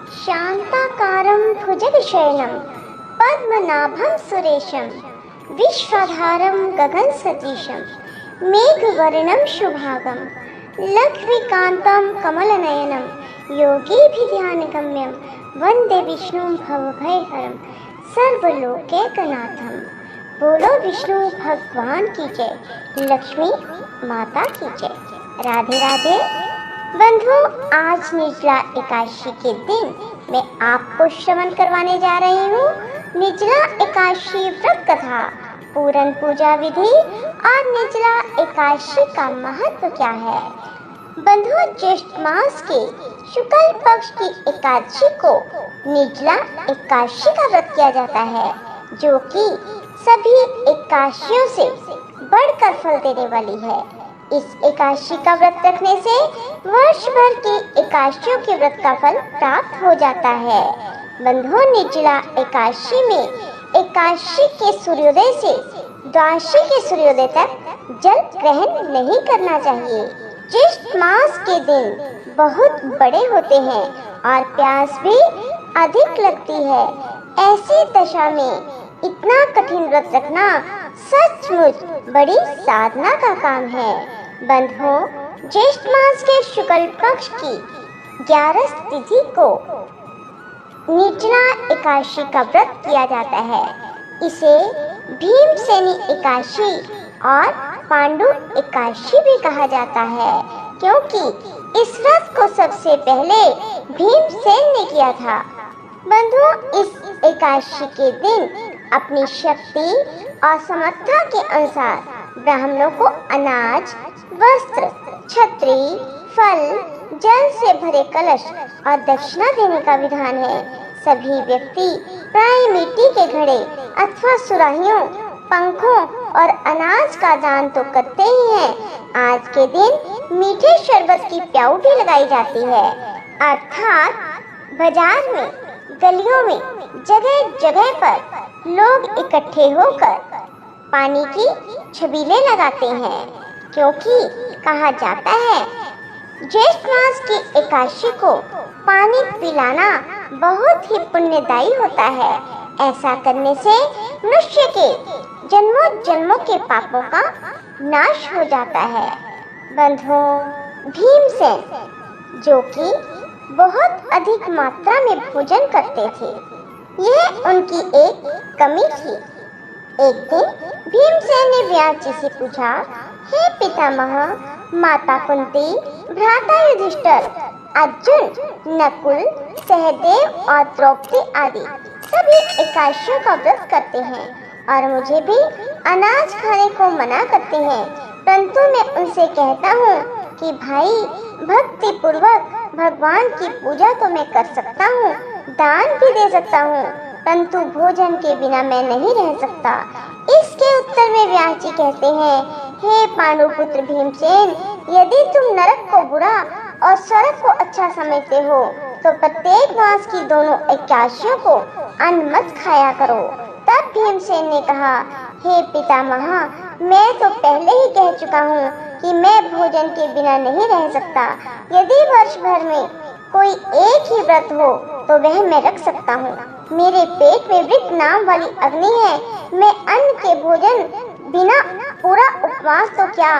शान्ताकारं भुजगशयनं पद्मनाभं सुरेशं विश्वाधारं गगनसदृशं मेघवर्णं शुभांगं लक्ष्मीकान्तं कमलनयनं योगीभिर्ध्यानगम्यं वन्दे विष्णुं भवभयहरं सर्वलोकैकनाथं। बोलो विष्णु भगवान की जय, लक्ष्मी माता की जय। राधे राधे बंधुओं, आज निर्जला एकादशी के दिन मैं आपको श्रवण करवाने जा रही हूँ निर्जला एकादशी व्रत कथा, पूरन पूजा विधि और निर्जला एकादशी का महत्व क्या है। बंधुओं, ज्येष्ठ मास के शुक्ल पक्ष की एकादशी को निर्जला एकादशी का व्रत किया जाता है, जो कि सभी एकादशियों से बढ़कर फल देने वाली है। इस एकादशी का व्रत रखने से वर्ष भर की एकादशियों के व्रत का फल प्राप्त हो जाता है। बंधुओं, निर्जला एकादशी में एकादशी के सूर्योदय से द्वादशी के सूर्योदय तक जल ग्रहण नहीं करना चाहिए। ज्येष्ठ मास के दिन बहुत बड़े होते हैं और प्यास भी अधिक लगती है। ऐसी दशा में इतना कठिन व्रत रखना सचमुच बड़ी साधना का काम है। बंधुओं, ज्येष्ठ मास के शुक्ल पक्ष की 11 तिथि को निर्जला एकादशी का व्रत किया जाता है। इसे भीमसेनी एकादशी और पांडु एकादशी भी कहा जाता है, क्योंकि इस व्रत को सबसे पहले भीमसेन ने किया था। बंधुओं, इस एकादशी के दिन अपनी शक्ति और समर्था के अनुसार ब्राह्मणों को अनाज, वस्त्र, छतरी, फल, जल से भरे कलश और दक्षिणा देने का विधान है। सभी व्यक्ति प्राय मिट्टी के घड़े अथवा सुराहियों, पंखों और अनाज का दान तो करते ही हैं। आज के दिन मीठे शरबत की प्याऊ भी लगाई जाती है, अर्थात बाजार में, गलियों में, जगह जगह पर लोग इकट्ठे होकर पानी की छबीलें लगाते हैं, क्योंकि कहा जाता है ज्येष्ठ मास की एकादशी को पानी पिलाना बहुत ही पुण्यदायी होता है। ऐसा करने से मनुष्य के जन्मों जन्मों के पापों का नाश हो जाता है। बंधुओं, भीमसेन जो कि बहुत अधिक मात्रा में भोजन करते थे, यह उनकी एक कमी थी। एक दिन भीमसेन ने व्यास जी से पूछा, हे पितामह, माता कुंती, भ्राता युधिष्ठिर, अर्जुन, नकुल, सहदेव और द्रौपदी आदि सभी एकादशियों का व्रत करते हैं और मुझे भी अनाज खाने को मना करते हैं, परंतु मैं उनसे कहता हूँ कि भाई, भक्ति पूर्वक भगवान की पूजा तो मैं कर सकता हूँ, दान भी दे सकता हूँ, परंतु भोजन के बिना मैं नहीं रह सकता। इसके उत्तर में व्यास जी कहते हैं, हे पांडुपुत्र भीमसेन, यदि तुम नरक को बुरा और स्वर्ग को अच्छा समझते हो तो प्रत्येक मास की दोनों एकादशियों को अन्न मत खाया करो। तब भीमसेन ने कहा, हे पितामह, मैं तो पहले ही कह चुका हूँ कि मैं भोजन के बिना नहीं रह सकता। यदि वर्ष भर में कोई एक ही व्रत हो तो वह मैं रख सकता हूँ। मेरे पेट में वृक्क नाम वाली अग्नि है। मैं अन्न के भोजन बिना पूरा उपवास तो क्या,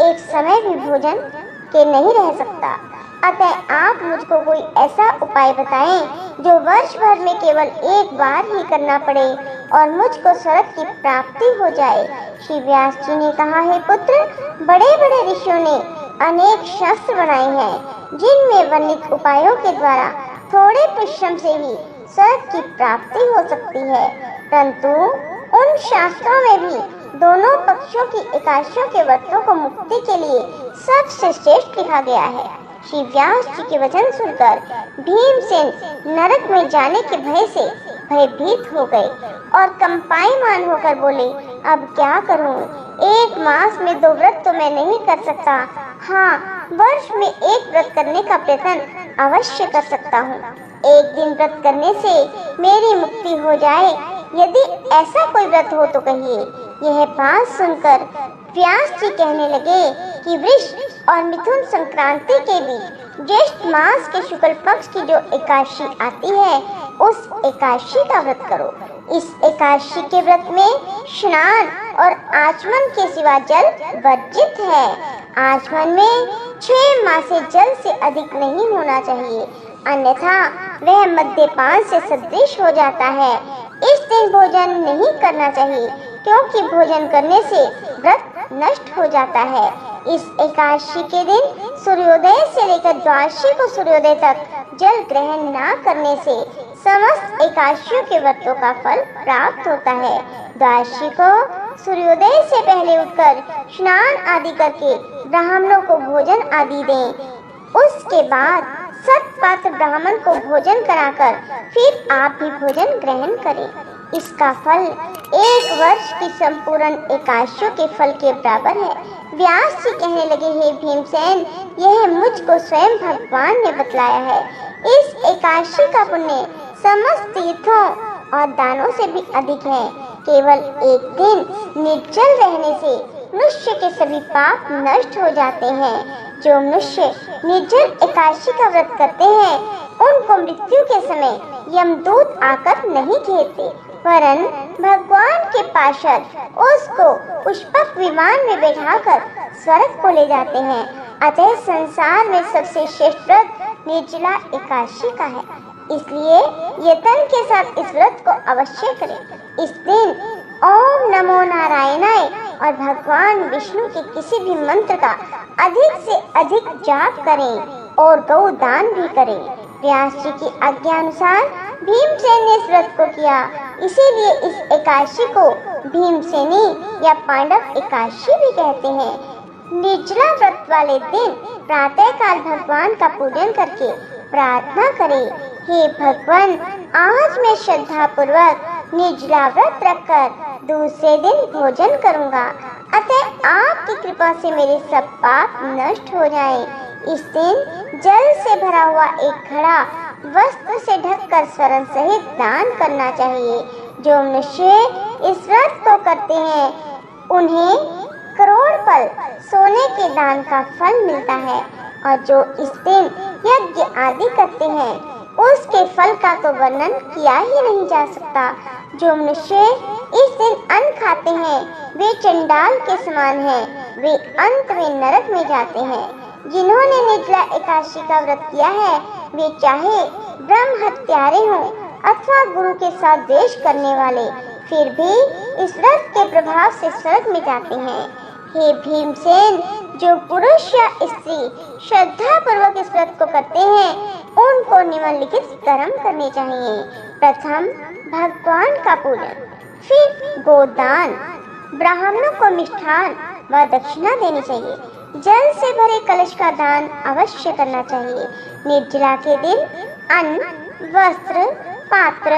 एक समय भी भोजन के नहीं रह सकता। अतः आप मुझको कोई ऐसा उपाय बताएं जो वर्ष भर में केवल एक बार ही करना पड़े और मुझको स्वर्ग की प्राप्ति हो जाए। श्री व्यास जी ने कहा, हे पुत्र, बड़े बड़े ऋषियों ने अनेक शास्त्र बनाए हैं, जिनमें वर्णित उपायों के द्वारा थोड़े परिश्रम से ही स्वर्ग की प्राप्ति हो सकती है, परंतु उन शास्त्रों में भी दोनों पक्षों की एकादशियों के व्रतों को मुक्ति के लिए सबसे श्रेष्ठ लिखा गया है। श्री व्यास जी के वचन सुनकर भीमसेन नरक में जाने के भय से भयभीत हो गए और कंपायमान होकर बोले, अब क्या करूं? एक मास में 2 व्रत तो मैं नहीं कर सकता। हाँ, वर्ष में एक व्रत करने का प्रयत्न अवश्य कर सकता हूँ। एक दिन व्रत करने से मेरी मुक्ति हो जाए, यदि ऐसा कोई व्रत हो तो कहिए। यह बात सुनकर व्यास जी कहने लगे कि वृष, और मिथुन संक्रांति के बीच ज्येष्ठ मास के शुक्ल पक्ष की जो एकादशी आती है, उस एकादशी का व्रत करो। इस एकादशी के व्रत में स्नान और आचमन के सिवा जल वर्जित है। आचमन में 6 माह से जल से अधिक नहीं होना चाहिए, अन्यथा वह मद्यपान से सदृश हो जाता है। इस दिन भोजन नहीं करना चाहिए, क्योंकि भोजन करने से व्रत नष्ट हो जाता है। इस एकादशी के दिन सूर्योदय से लेकर द्वादशी को सूर्योदय तक जल ग्रहण न करने से समस्त एकादशियों के व्रतों का फल प्राप्त होता है। द्वादशी को सूर्योदय से पहले उठकर स्नान आदि करके ब्राह्मणों को भोजन आदि दें। उसके बाद 7 पात्र ब्राह्मण को भोजन कराकर फिर आप भी भोजन ग्रहण करें। इसका फल 1 वर्ष की संपूर्ण एकादशियों के फल के बराबर है। व्यास जी कहने लगे, हे भीमसेन, यह मुझको स्वयं भगवान ने बतलाया है। इस एकादशी का पुण्य समस्त तीर्थों और दानों से भी अधिक है। केवल एक दिन निर्जल रहने से मनुष्य के सभी पाप नष्ट हो जाते हैं। जो मनुष्य निर्जल एकादशी का व्रत करते हैं, उनको मृत्यु के समय यमदूत आकर नहीं घेरते, वरन भगवान के पार्षद उसको पुष्पक विमान में बैठाकर स्वर्ग को ले जाते हैं। अतः संसार में सबसे श्रेष्ठ व्रत निर्जला एकादशी का है। इसलिए यत्न के साथ इस व्रत को अवश्य करें। इस दिन ओम नमो नारायणाय और भगवान विष्णु के किसी भी मंत्र का अधिक से अधिक जाप करें और गौ दान भी करें। व्यास जी की आज्ञा अनुसार भीमसेन ने इस व्रत को किया, इसीलिए इस एकादशी को भीमसेनी या पांडव एकादशी भी कहते हैं। निर्जला व्रत वाले दिन प्रातः काल भगवान का पूजन करके प्रार्थना करें, हे भगवान, आज मैं श्रद्धा पूर्वक निर्जला व्रत रखकर दूसरे दिन भोजन करूंगा, अतः आपकी कृपा से मेरे सब पाप नष्ट हो जाएं। इस दिन जल से भरा हुआ एक घड़ा वस्त्र से ढककर स्वर्ण सहित दान करना चाहिए। जो मनुष्य इस व्रत को करते हैं, उन्हें करोड़ पल सोने के दान का फल मिलता है, और जो इस दिन यज्ञ आदि करते हैं, उसके फल का तो वर्णन किया ही नहीं जा सकता। जो मनुष्य इस दिन अन्न खाते हैं, वे चंडाल के समान हैं, वे अंत में नरक में जाते हैं। जिन्होंने निर्जला एकादशी का व्रत किया है, वे चाहे ब्रह्म हत्यारे हों अथवा गुरु के साथ द्वेष करने वाले, फिर भी इस व्रत के प्रभाव से स्वर्ग में जाते हैं। हे भीमसेन, जो पुरुष या स्त्री श्रद्धा पूर्वक इस व्रत को करते हैं, उनको निम्नलिखित कर्म करने चाहिए। प्रथम, भगवान का पूजन, फिर गोदान, ब्राह्मणों को मिष्ठान व दक्षिणा देनी चाहिए। जल से भरे कलश का दान अवश्य करना चाहिए। निर्जला के दिन अन्न, वस्त्र, पात्र,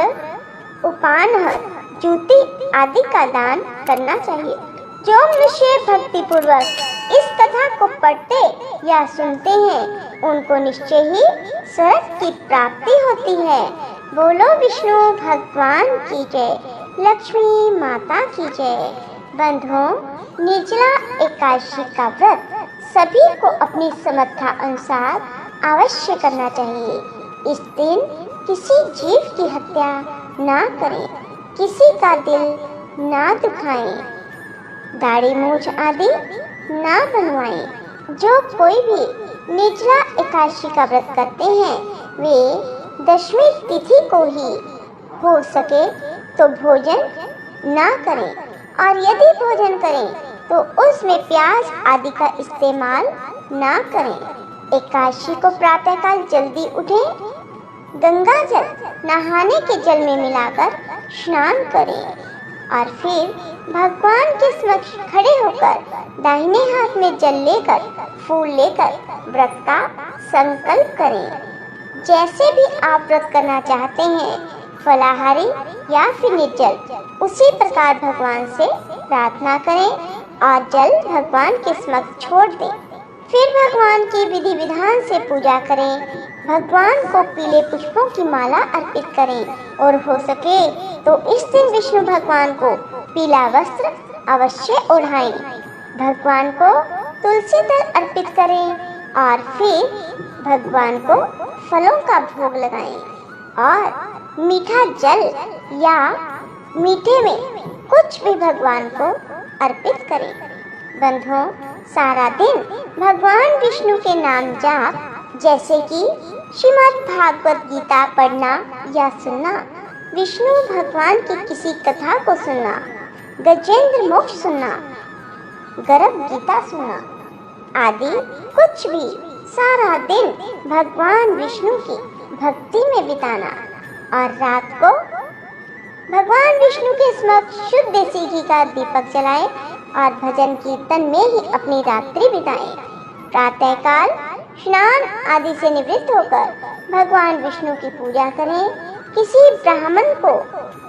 उपान, जूती आदि का दान करना चाहिए। जो मनुष्य भक्ति पूर्वक इस कथा को पढ़ते या सुनते हैं, उनको निश्चय ही स्वर्ग की प्राप्ति होती है। बोलो विष्णु भगवान की जय, लक्ष्मी माता की जय। बंधुओं, निर्जला एकादशी का व्रत सभी को अपनी समर्था अनुसार अवश्य करना चाहिए। इस दिन किसी जीव की हत्या ना करें, किसी का दिल ना दुखाएं, दाढ़ी मूछ आदि ना बनवाएं। जो कोई भी निर्जला एकादशी का व्रत करते हैं, वे दशमी तिथि को ही हो सके तो भोजन ना करें, और यदि भोजन करें तो उसमें प्याज आदि का इस्तेमाल ना करें। एकादशी को प्रातःकाल जल्दी उठें, गंगा जल नहाने के जल में मिलाकर स्नान करें और फिर भगवान के समक्ष खड़े होकर दाहिने हाथ में जल लेकर फूल लेकर व्रत का संकल्प करें। जैसे भी आप व्रत करना चाहते हैं, फलाहारी या फिर निर्जल, उसी प्रकार भगवान से प्रार्थना करें और जल भगवान के समक्ष छोड़ दें। फिर भगवान की विधि विधान से पूजा करें। भगवान को पीले पुष्पों की माला अर्पित करें और हो सके तो इस दिन विष्णु भगवान को पीला वस्त्र अवश्य ओढ़ाएं। भगवान को तुलसी दल अर्पित करें और फिर भगवान को फलों का भोग लगाएं और मीठा जल या मीठे में कुछ भी भगवान को अर्पित करें। बंधुओं, सारा दिन भगवान विष्णु के नाम जाप जैसे कि श्रीमद् भागवत गीता पढ़ना या सुनना, विष्णु भगवान की किसी कथा को सुनना, गजेंद्र मोक्ष सुनना, गर्भ गीता सुनना आदि कुछ भी सारा दिन भगवान विष्णु की भक्ति में बिताना और रात को भगवान विष्णु के समक्ष शुद्ध देसी घी का दीपक जलाएं और भजन कीर्तन में ही अपनी रात्रि बिताएं। प्रातःकाल स्नान आदि से निवृत्त होकर भगवान विष्णु की पूजा करें, किसी ब्राह्मण को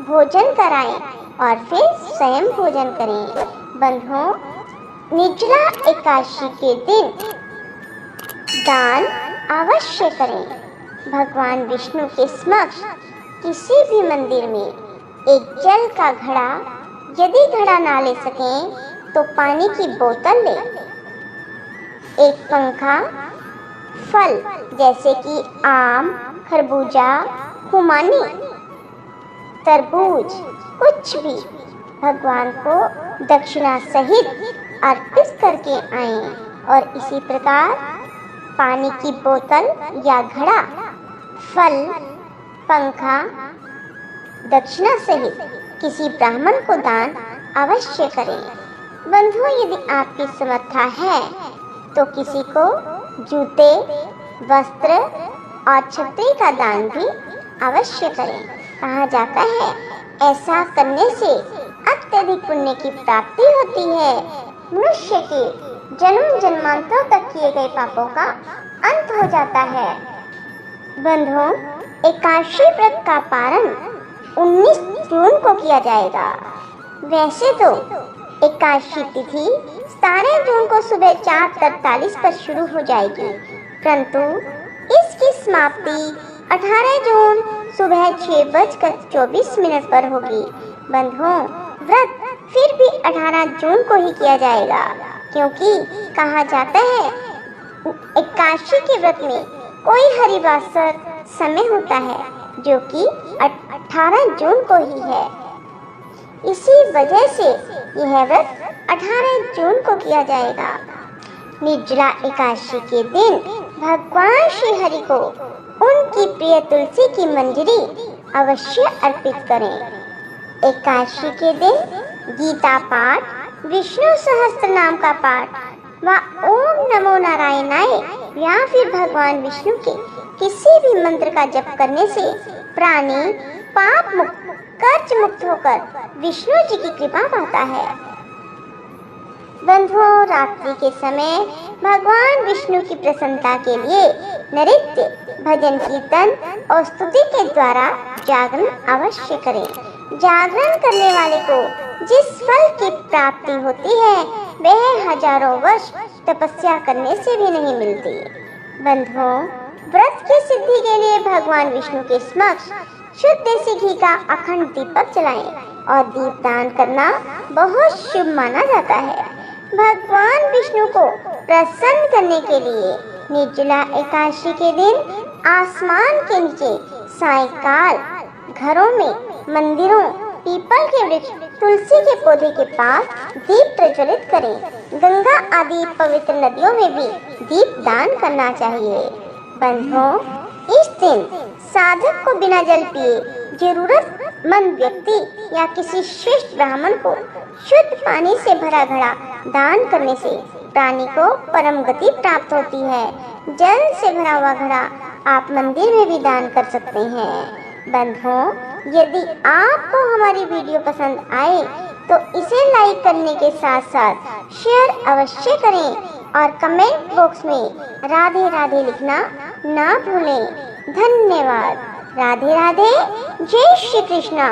भोजन कराएं और फिर स्वयं भोजन करें। बंधुओं, निर्जला एकादशी के दिन दान अवश्य करें। भगवान विष्णु के समक्ष किसी भी मंदिर में एक जल का घड़ा, यदि घड़ा ना ले सकें तो पानी की बोतल ले, एक पंखा, फल जैसे कि आम, खरबूजा, खुमानी, तरबूज कुछ भी भगवान को दक्षिणा सहित अर्पित करके आएं और इसी प्रकार पानी की बोतल या घड़ा, फल, पंखा दक्षिणा सहित किसी ब्राह्मण को दान अवश्य करें। बंधुओं, यदि आपकी समर्था है तो किसी को जूते, वस्त्र और छतरी का दान भी अवश्य करें। कहा जाता है ऐसा करने से अत्यधिक पुण्य की प्राप्ति होती है। मनुष्य के जन्म जन्मांतरों तक किए गए पापों का अंत हो जाता है। बंधुओं, एकादशी व्रत का पारण 19 जून को किया जाएगा। वैसे तो एकादशी तिथि 17 जून को सुबह 4:43 पर शुरू हो जाएगी, परंतु इसकी समाप्ति 18 जून सुबह 6:24 पर होगी। बंधुओं, व्रत फिर भी 18 जून को ही किया जाएगा, क्योंकि कहा जाता है एकादशी के व्रत में कोई हरिवासर समय होता है जो कि 18 जून को ही है। इसी वजह से यह व्रत 18 जून को किया जाएगा। निर्जला एकादशी के दिन भगवान श्री हरि को उनकी प्रिय तुलसी की मंजरी अवश्य अर्पित करें। एकादशी के दिन गीता पाठ, विष्णु सहस्त्र नाम का पाठ व ओम नमो नारायणाय या फिर भगवान विष्णु के किसी भी मंत्र का जप करने से प्राणी पाप मुक्त, कर्ज मुक्त होकर विष्णु जी की कृपा पाता है। बंधुओं, रात्रि के समय भगवान विष्णु की प्रसन्नता के लिए नृत्य, भजन कीर्तन और स्तुति के द्वारा जागरण अवश्य करें। जागरण करने वाले को जिस फल की प्राप्ति होती है वह हजारों वर्ष तपस्या करने से भी नहीं मिलती। बंधुओं, व्रत की सिद्धि के लिए भगवान विष्णु के समक्ष शुद्ध देसी घी का अखंड दीपक जलाएं और दीपदान करना बहुत शुभ माना जाता है। भगवान विष्णु को प्रसन्न करने के लिए निर्जला एकादशी के दिन आसमान के नीचे सायंकाल घरों में, मंदिरों, पीपल के वृक्ष, तुलसी के पौधे के पास दीप प्रज्वलित करें। गंगा आदि पवित्र नदियों में भी दीप दान करना चाहिए। बंधुओं, इस दिन साधक को बिना जल पिए जरूरतमंद व्यक्ति या किसी श्रेष्ठ ब्राह्मण को शुद्ध पानी से भरा घड़ा दान करने से प्राणी को परम गति प्राप्त होती है। जल से भरा हुआ घड़ा आप मंदिर में भी दान कर सकते हैं। बंधुओं, यदि आपको हमारी वीडियो पसंद आए तो इसे लाइक करने के साथ साथ शेयर अवश्य करें और कमेंट बॉक्स में राधे राधे लिखना ना भूलें। धन्यवाद। राधे राधे। जय श्री कृष्णा।